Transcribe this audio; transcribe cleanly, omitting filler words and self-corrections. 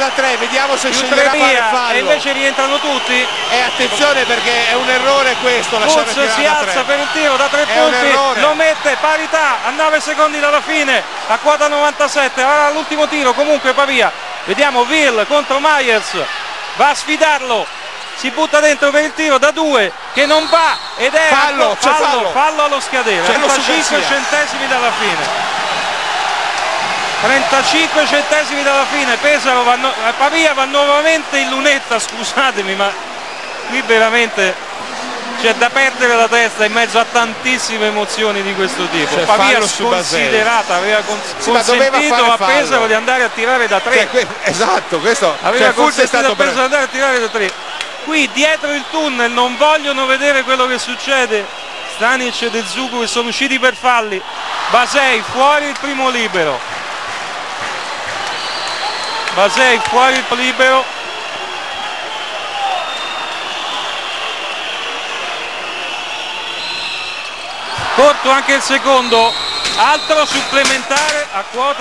da 3, vediamo se più sceglierà 3 fare via, fallo. e invece rientrano tutti. E attenzione perché è un errore questo, lasciare Woods tirare si da alza 3. per un tiro da 3 È un punti, errore. lo mette, parità a 9 secondi dalla fine, a quota 97. Ora l'ultimo tiro comunque Pavia, vediamo Will contro Myers, va a sfidarlo, si butta dentro per il tiro da 2 che non va ed è fallo allo scadere, C'è lo 35 Garcia. centesimi dalla fine. 35 centesimi dalla fine, Pesaro Pavia va nuovamente in lunetta, scusatemi, ma qui veramente c'è da perdere la testa in mezzo a tantissime emozioni di questo tipo. Pavia sconsiderata, aveva consentito a Pesaro di andare a tirare da 3. Esatto, questo aveva consentito a Pesaro di andare a tirare da 3. Qui dietro il tunnel non vogliono vedere quello che succede. Stanic e De Zugu che sono usciti per falli. Basei fuori il primo libero. Basei fuori il libero. Corto anche il secondo, altro supplementare a quota